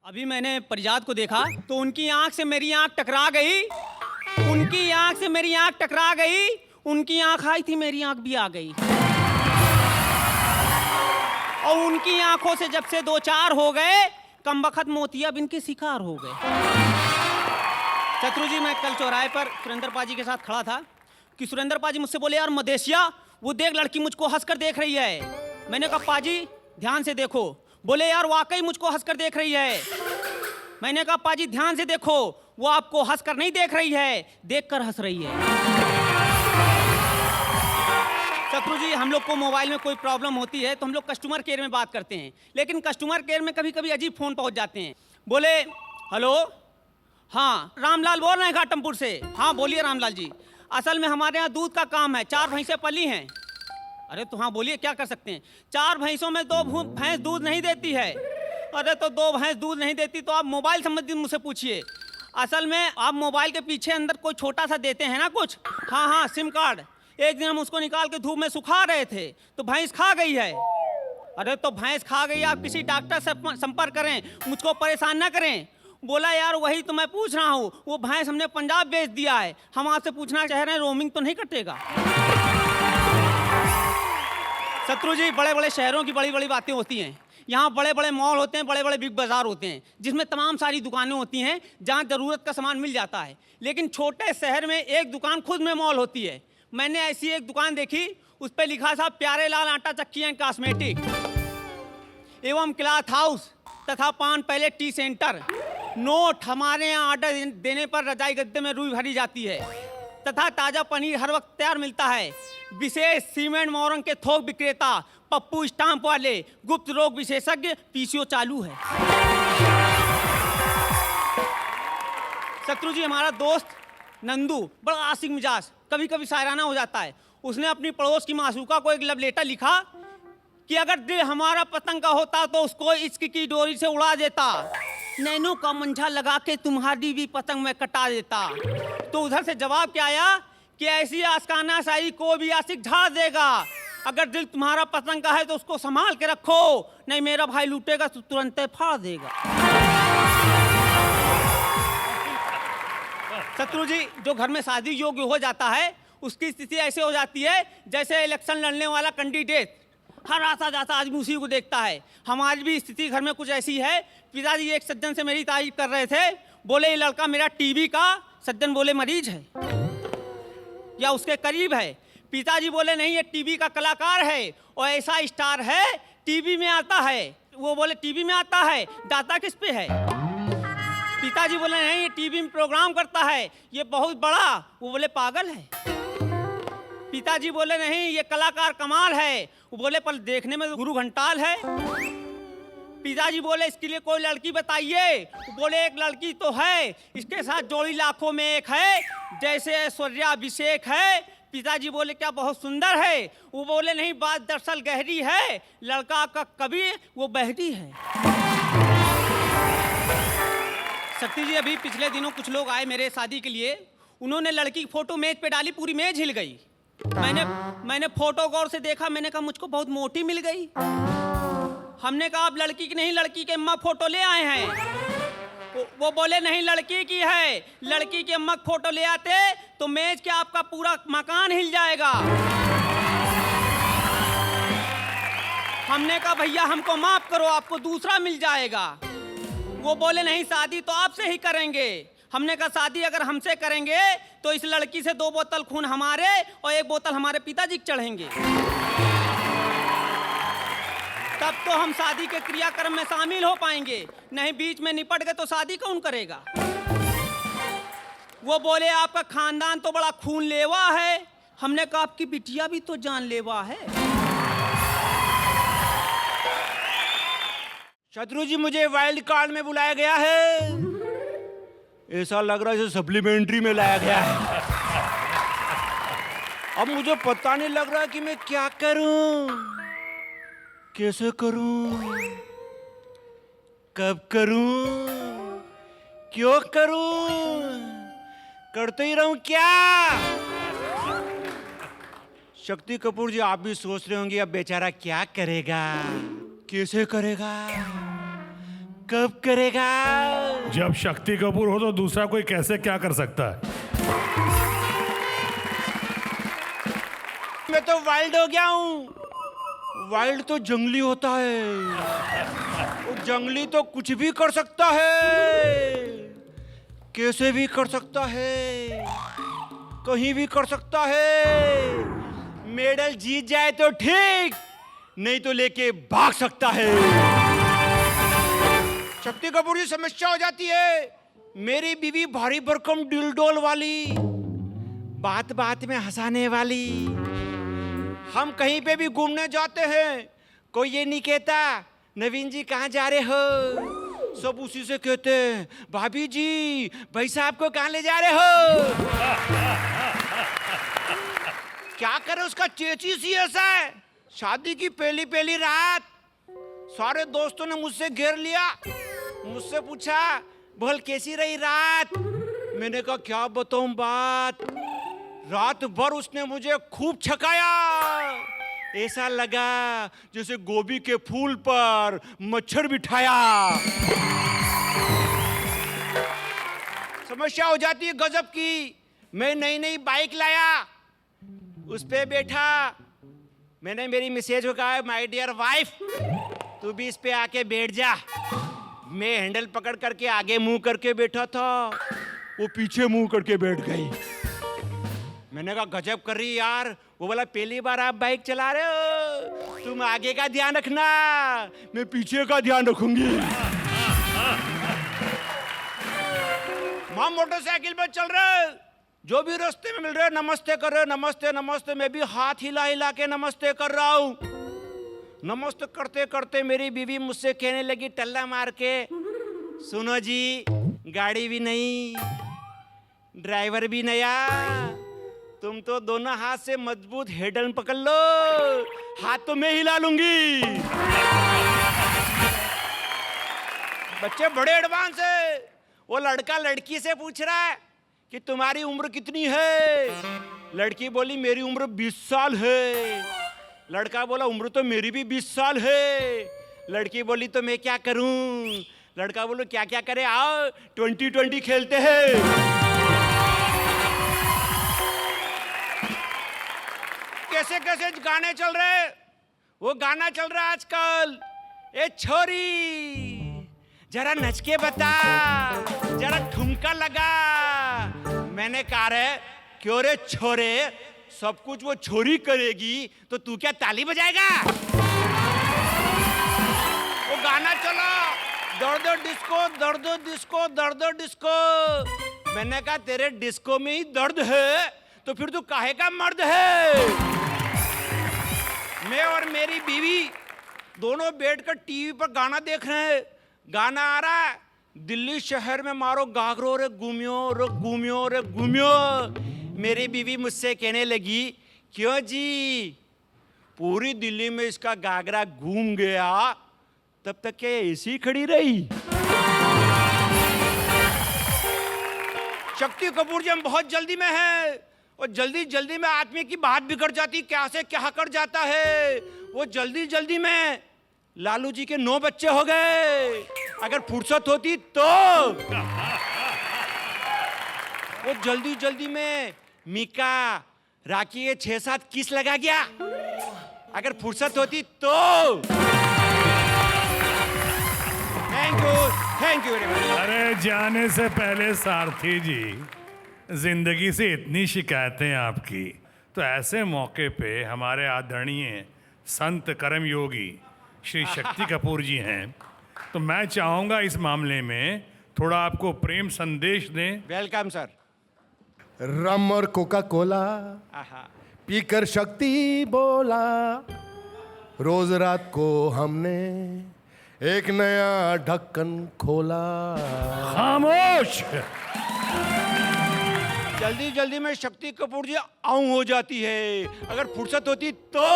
अभी मैंने परिजात को देखा तो उनकी आंख से मेरी आंख टकरा गई, उनकी आंख से मेरी आंख टकरा गई, उनकी आंख आई थी मेरी आंख भी आ गई, और उनकी आंखों से जब से दो चार हो गए कमबख्त मोतिया बिन के शिकार हो गए। शत्रु जी, मैं कल चौराहे पर सुरेंद्र पाजी के साथ खड़ा था कि सुरेंद्र पाजी मुझसे बोले, यार मदेशिया वो देख लड़की मुझको हंसकर देख रही है। मैंने कहा पाजी ध्यान से देखो। बोले यार वाकई मुझको हंसकर देख रही है। मैंने कहा पाजी ध्यान से देखो, वो आपको हंसकर नहीं देख रही है, देखकर हंस रही है। शत्रु जी, हम लोग को मोबाइल में कोई प्रॉब्लम होती है तो हम लोग कस्टमर केयर में बात करते हैं, लेकिन कस्टमर केयर में कभी कभी अजीब फोन पहुंच जाते हैं। बोले हेलो, हाँ रामलाल बोल रहे हैं घाटमपुर से। हाँ बोलिए रामलाल जी, असल में हमारे यहाँ दूध का काम है, 4 भैंसें पली हैं। अरे तो हाँ बोलिए क्या कर सकते हैं। 4 भैंसों में 2 भैंस दूध नहीं देती है। अरे तो 2 भैंस दूध नहीं देती तो आप मोबाइल संबंधित मुझसे पूछिए। असल में आप मोबाइल के पीछे अंदर कोई छोटा सा देते हैं ना कुछ, हाँ हाँ सिम कार्ड। एक दिन हम उसको निकाल के धूप में सुखा रहे थे तो भैंस खा गई है। अरे तो भैंस खा गई, आप किसी डॉक्टर से संपर्क करें, मुझको परेशान ना करें। बोला यार वही तो मैं पूछ रहा हूँ, वो भैंस हमने पंजाब बेच दिया है, हम आपसे पूछना चाह रहे हैं रोमिंग तो नहीं कटेगा। शत्रु जी, बड़े बड़े शहरों की बड़ी बड़ी बातें होती हैं। यहाँ बड़े बड़े मॉल होते हैं, बड़े बड़े बिग बाजार होते हैं जिसमें तमाम सारी दुकानें होती हैं जहाँ ज़रूरत का सामान मिल जाता है। लेकिन छोटे शहर में एक दुकान खुद में मॉल होती है। मैंने ऐसी एक दुकान देखी, उस पर लिखा था प्यारे लाल आटा चक्की एंड कॉस्मेटिक एवं क्लॉथ हाउस तथा पान पहले टी सेंटर। नोट, हमारे यहाँ ऑर्डर देने पर रजाई गद्दे में रुई भरी जाती है तथा ताज़ा पनीर हर वक्त तैयार मिलता है। विशेष सीमेंट मोरंग के थोक विक्रेता, पप्पू स्टाम्प वाले, गुप्त रोग विशेषज्ञ, पीसीओ चालू है। शत्रु जी, हमारा दोस्त नंदू बड़ा आशिक मिजाज, कभी कभी शायराना हो जाता है। उसने अपनी पड़ोस की मासूका को एक लव लेटर लिखा कि अगर दिल हमारा पतंग का होता तो उसको इश्क की डोरी से उड़ा देता, नैनों का मंझा लगा के तुम्हारी भी पतंग में कटा देता। तो उधर से जवाब क्या आया कि ऐसी आस्काना शायरी को भी आशिक झाड़ देगा। अगर दिल तुम्हारा पतंग का है तो उसको संभाल के रखो, नहीं मेरा भाई लूटेगा तो तुरंत फाड़ देगा। शत्रु जी, जो घर में शादी योग्य हो जाता है उसकी स्थिति ऐसे हो जाती है जैसे इलेक्शन लड़ने वाला कैंडिडेट हर आता जाता आदमी उसी को देखता है। हमारी भी स्थिति घर में कुछ ऐसी है। पिताजी एक सज्जन से मेरी तारीफ कर रहे थे, बोले ये लड़का मेरा टीबी का, सज्जन बोले मरीज है या उसके करीब है। पिताजी बोले नहीं, ये टीवी का कलाकार है और ऐसा स्टार है टीवी में आता है। वो बोले टीवी में आता है, दाता किस पे है। पिताजी बोले नहीं, ये टीवी में प्रोग्राम करता है, ये बहुत बड़ा। वो बोले पागल है। पिताजी बोले नहीं, ये कलाकार कमाल है। वो बोले पर देखने में गुरु घंटाल है। पिताजी बोले इसके लिए कोई लड़की बताइए। वो बोले एक लड़की तो है, इसके साथ जोड़ी लाखों में एक है, जैसे ऐश्वर्या अभिषेक है। पिताजी बोले क्या बहुत सुंदर है। वो बोले नहीं, बात दरअसल गहरी है, लड़का का कवि वो बहरी है। शक्ति जी, अभी पिछले दिनों कुछ लोग आए मेरे शादी के लिए, उन्होंने लड़की की फोटो मेज पे डाली, पूरी मेज हिल गई। मैंने फोटो गौर से देखा, मैंने कहा मुझको बहुत मोटी मिल गई। हमने कहा आप लड़की की नहीं, लड़की के अम्मा फोटो ले आए हैं। वो बोले नहीं लड़की की है, लड़की के अम्मा फोटो ले आते तो मेज के आपका पूरा मकान हिल जाएगा। हमने कहा भैया हमको माफ करो, आपको दूसरा मिल जाएगा। वो बोले नहीं शादी तो आपसे ही करेंगे। हमने कहा शादी अगर हमसे करेंगे तो इस लड़की से 2 बोतल खून हमारे और 1 बोतल हमारे पिताजी को चढ़ेंगे, तब तो हम शादी के क्रियाक्रम में शामिल हो पाएंगे, नहीं बीच में निपट गए तो शादी कौन करेगा। वो बोले आपका खानदान तो बड़ा खून लेवा है। हमने कहा आपकी बिटिया भी तो जानलेवा है। शत्रु जी, मुझे वाइल्ड कार्ड में बुलाया गया है। ऐसा लग रहा है जैसे सप्लीमेंट्री में लाया गया है। अब मुझे पता नहीं लग रहा कि मैं क्या करूं, कैसे करूं, कब करूं, क्यों करूं, करते ही रहूं क्या। शक्ति कपूर जी, आप भी सोच रहे होंगे अब बेचारा क्या करेगा, कैसे करेगा, कब करेगा? जब शक्ति कपूर हो तो दूसरा कोई कैसे क्या कर सकता है? मैं तो वाइल्ड हो गया हूँ। वाइल्ड तो जंगली होता है, वो जंगली तो कुछ भी कर सकता है, कैसे भी कर सकता है, कहीं भी कर सकता है। मेडल जीत जाए तो ठीक, नहीं तो लेके भाग सकता है। शक्ति कपूर जी, समस्या हो जाती है। मेरी बीवी भारी भरकम डिलडोल वाली, बात बात में हंसाने वाली। हम कहीं पे भी घूमने जाते हैं, कोई ये नहीं कहता नवीन जी कहाँ जा रहे हो, सब उसी से कहते हैं भाभी जी भाई साहब को कहाँ ले जा रहे हो। क्या करे, उसका चेची सी ऐसा है। शादी की पहली पहली रात सारे दोस्तों ने मुझसे घेर लिया, मुझसे पूछा बोल कैसी रही रात। मैंने कहा क्या बताऊं बात, रात भर उसने मुझे खूब छकाया। ऐसा लगा जैसे गोभी के फूल पर मच्छर बिठाया। समस्या हो जाती है गजब की। मैं नई नई बाइक लाया, उस पे बैठा, मैंने मेरी मिसेज को कहा माय डियर वाइफ तू भी इस पे आके बैठ जा। मैं हैंडल पकड़ करके आगे मुंह करके बैठा था, वो पीछे मुंह करके बैठ गई। मैंने कहा गजब कर रही यार। वो बोला पहली बार आप बाइक चला रहे हो, तुम आगे का ध्यान रखना, मैं पीछे का ध्यान रखूंगी। हम मोटरसाइकिल पर चल रहे, जो भी रास्ते में मिल रहे नमस्ते कर रहे, नमस्ते नमस्ते। मैं भी हाथ हिला हिला के नमस्ते कर रहा हूँ। नमस्ते करते करते मेरी बीवी मुझसे कहने लगी टल्ला मार के, सुनो जी गाड़ी भी नहीं, ड्राइवर भी नया, तुम तो दोनों हाथ से मजबूत हैंडल पकड़ लो, हाथ तो मैं हिला लूंगी। बच्चे बड़े एडवांस है। वो लड़का लड़की से पूछ रहा है कि तुम्हारी उम्र कितनी है। लड़की बोली मेरी उम्र 20 साल है। लड़का बोला उम्र तो मेरी भी 20 साल है। लड़की बोली तो मैं क्या करूं। लड़का बोलो क्या क्या करे, आओ 20-20 खेलते हैं। कैसे कैसे गाने चल रहे, वो गाना चल रहा आजकल, ए छोरी जरा नच के बता, जरा ठुमका लगा। मैंने कहा रे क्यों रे छोरे, सब कुछ वो छोरी करेगी तो तू क्या ताली बजाएगा। वो गाना चला दर्द डिस्को, दर्द डिस्को, दर्द डिस्को। मैंने कहा तेरे डिस्को में ही दर्द है तो फिर तू काहे का मर्द है। मैं और मेरी बीवी दोनों बैठकर टीवी पर गाना देख रहे हैं। गाना आ रहा है दिल्ली शहर में मारो गागरो रे घूमियो रे घूमियो रे घूमियो। मेरी बीवी मुझसे कहने लगी क्यों जी पूरी दिल्ली में इसका गागरा घूम गया, तब तक क्या ऐसी खड़ी रही। शक्ति कपूर जी हम बहुत जल्दी में हैं, और जल्दी जल्दी में आदमी की बात बिगड़ जाती, क्या से क्या कर जाता है। वो जल्दी जल्दी में लालू जी के 9 बच्चे हो गए। अगर फुर्सत होती तो वो जल्दी जल्दी में मीका राखी के 6-7 किस लगा गया। अगर फुर्सत होती तो। Thank you very much. अरे जाने से पहले सारथी जी, जिंदगी से इतनी शिकायतें आपकी, तो ऐसे मौके पे हमारे आदरणीय संत कर्म योगी श्री शक्ति कपूर जी हैं, तो मैं चाहूंगा इस मामले में थोड़ा आपको प्रेम संदेश दें। Welcome sir. रम और कोका कोला पीकर शक्ति बोला, रोज रात को हमने एक नया ढक्कन खोला। खामोश। जल्दी जल्दी में शक्ति कपूर जी आऊं हो जाती है, अगर फुर्सत होती तो।